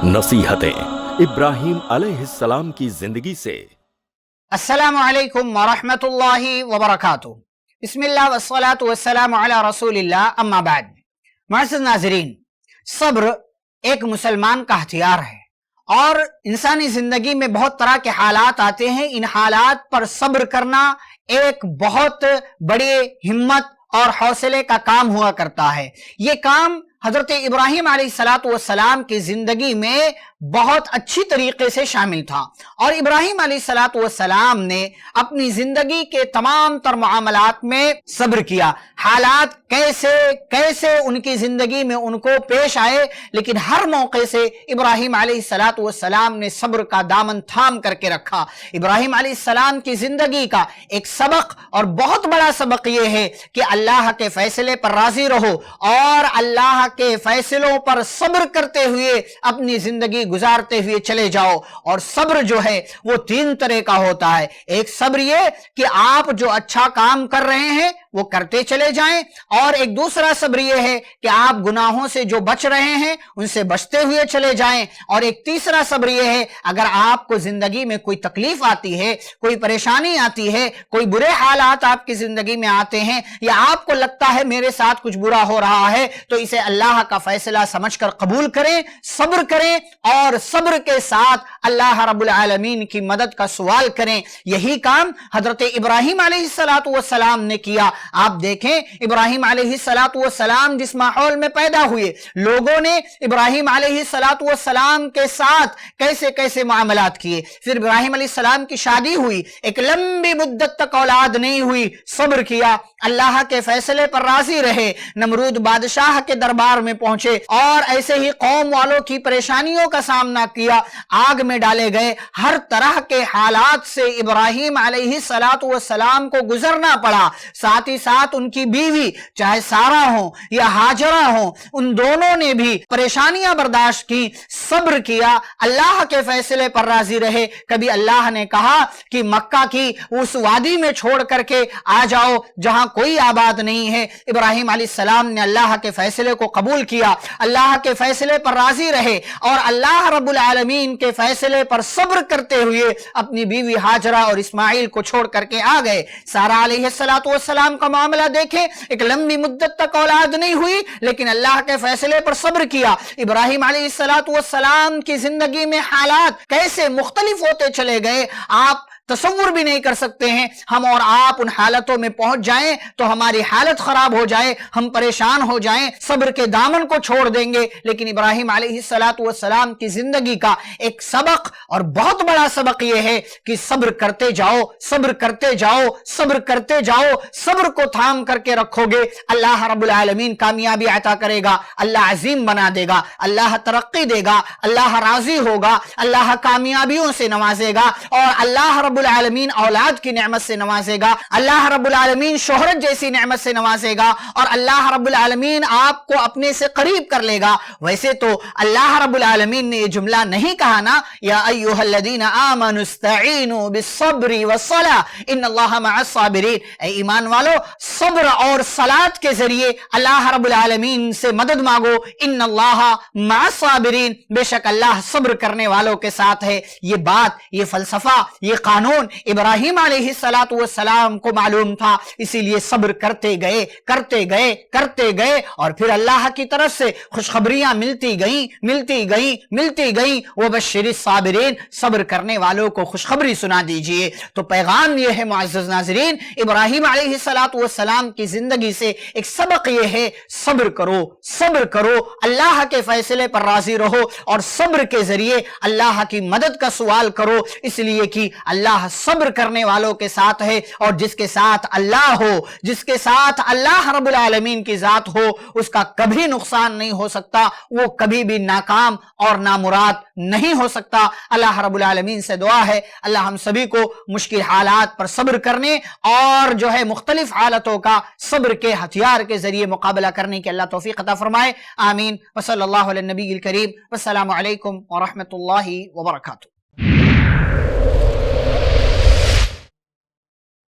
नसीहतें इब्राहीम अलैहिस्सलाम की जिंदगी से। अस्सलामु अलैकुम वरहमतुल्लाहि वबरकातुहू। बिस्मिल्लाह वस्सलातु वस्सलामु अला रसूलिल्लाह, अम्मा बाद। मुअज़्ज़िज़ नाज़रीन, सब्र एक मुसलमान का हथियार है और इंसानी जिंदगी में बहुत तरह के हालात आते हैं। इन हालात पर सब्र करना एक बहुत बड़ी हिम्मत और हौसले का काम हुआ करता है। ये काम हजरत इब्राहीम अलैहिस्सलातु वस्सलाम की जिंदगी में बहुत अच्छी तरीके से शामिल था और इब्राहीम अलैहिस्सलातु वस्सलाम ने अपनी जिंदगी के तमाम तर मामलात में सब्र किया। हालात कैसे कैसे उनकी जिंदगी में उनको पेश आए, लेकिन हर मौके से इब्राहीम अलैहिस्सलातु वस्सलाम ने सब्र का दामन थाम करके रखा। इब्राहीम अलैहिस्सलाम की जिंदगी का एक सबक और बहुत बड़ा सबक यह है कि अल्लाह के फैसले पर राजी रहो और अल्लाह के फैसलों पर सब्र करते हुए अपनी जिंदगी गुजारते हुए चले जाओ। और सब्र जो है वो तीन तरह का होता है। एक सब्र ये कि आप जो अच्छा काम कर रहे हैं वो करते चले जाएं, और एक दूसरा सब्र ये है कि आप गुनाहों से जो बच रहे हैं उनसे बचते हुए चले जाएं, और एक तीसरा सब्र ये है अगर आपको जिंदगी में कोई तकलीफ आती है, कोई परेशानी आती है, कोई बुरे हालात आपकी जिंदगी में आते हैं, या आपको लगता है मेरे साथ कुछ बुरा हो रहा है, तो इसे अल्लाह का फैसला समझकर कबूल करें, सब्र करें और सब्र के साथ अल्लाह रब्बुल आलमीन की मदद का सवाल करें। यही काम हजरत इब्राहीम अलैहिस्सलातु वस्सलाम ने किया। आप देखें इब्राहीम अलैहिस्सलातु वस्सलाम जिस माहौल में पैदा हुए, लोगों ने इब्राहीम अलैहिस्सलातु वस्सलाम के साथ कैसे कैसे मामलात किए। फिर इब्राहीम अलैहिस्सलाम की शादी हुई, एक लंबी मुद्दत तक औलाद नहीं हुई, सब्र किया, अल्लाह के फैसले पर राजी रहे, नमरूद बादशाह के दरबार में पहुंचे और ऐसे ही कौम वालों की परेशानियों का सामना किया, आग में डाले गए। हर तरह के हालात से इब्राहीम अलैहिस्सलातु वस्सलाम को गुजरना पड़ा। साथ ही साथ उनकी बीवी चाहे सारा हो या हाजरा हो, उन दोनों ने भी परेशानियां बर्दाश्त की, सब्र किया, अल्लाह के फैसले पर राजी रहे। कभी अल्लाह ने कहा कि मक्का की उस वादी में छोड़ करके आ जाओ जहां कोई आबाद नहीं है, इब्राहीम अलैहिस्सलाम ने अल्लाह के फैसले को कबूल किया, अल्लाह के फैसले पर राजी रहे और अल्लाह रब्बुल आलमीन के फैसले पर सब्र करते हुए अपनी बीवी हाजरा और इस्माइल को छोड़ करके आ गए। सारा अलैहिस्सलातु वस्सलाम का मामला देखें, एक लंबी मुद्दत तक औलाद नहीं हुई, लेकिन अल्लाह के फैसले पर सब्र किया। इब्राहीम अलैहिस्सलातु वस्सलाम की जिंदगी में हालात कैसे मुख्तलिफ होते चले गए, आप तसव्वुर भी नहीं कर सकते हैं। हम और आप उन हालतों में पहुंच जाएं तो हमारी हालत खराब हो जाए, हम परेशान हो जाएं, सब्र के दामन को छोड़ देंगे। लेकिन इब्राहीम अलैहिस्सलातु वस्सलाम की जिंदगी का एक सबक और बहुत बड़ा सबक यह है कि सब्र करते जाओ, सब्र करते जाओ, सब्र करते जाओ। सब्र को थाम करके रखोगे, अल्लाह रब्बुल आलमीन कामयाबी अता करेगा, अल्लाह अजीम बना देगा, अल्लाह तरक्की देगा, अल्लाह राजी होगा, अल्लाह कामयाबियों से नवाजेगा और अल्लाह रब्बुल आलमीन औलाद की नेमत से नवाजेगा, अल्लाह रब्बुल आलमीन शोहरत जैसी नेमत से नवाजेगा और अल्लाह रब्बुल आलमीन आपको अपने से करीब कर लेगा। वैसे तो अल्लाह रब्बुल आलमीन ने ये जुमला नहीं कहा ना, या अय्युहल्लज़ीना आमनु इस्तईनु बिस्सब्रि वस्सलाह इन्नल्लाहा मअस्साबिरीन, ऐ ईमान वालो सब्र और सलात के जरिए अल्लाह रब्बुल आलमीन से मदद मांगो, इन्नल्लाहा मअस्साबिरीन, बेशक अल्लाह सब्र करने वालों के साथ है। ये बात, ये फलसफा, ये कानून इब्राहीम अलैहिस्सलातु वस्सलाम को मालूम था, इसीलिए सब्र करते गए करते गए करते गए और फिर अल्लाह की तरफ से खुशखबरियां मिलती गई मिलती गई मिलती गई। वो बश्शिरिस साबिरीन, सब्र करने वालों को खुशखबरी सुना दीजिए। तो पैगाम यह है मुअज़्ज़िज़ नाज़रीन, इब्राहीम अलैहिस्सलातु वस्सलाम की जिंदगी से एक सबक यह है, सब्र करो, सब्र करो, अल्लाह के फैसले पर राजी रहो और सब्र के जरिए अल्लाह की मदद का सवाल करो, इसलिए कि अल्लाह सब्र करने वालों के साथ है। और जिसके साथ अल्लाह हो, जिसके साथ अल्लाह रब्बुल आलमीन की जात हो, उसका कभी नुकसान नहीं हो सकता, वो कभी भी नाकाम और नामुराद नहीं हो सकता। अल्लाह रब्बुल आलमीन से दुआ है अल्लाह हम सभी को मुश्किल हालात पर सब्र करने और जो है मुख्तलिफ हालतों का सब्र के हथियार के जरिए मुकाबला करने की अल्लाह तौफीक अता फरमाए। आमीन। व सल्लल्लाहु अला नबील करीम। वस्सलामु अलैकुम व रहमतुल्लाहि व बरकातुहू।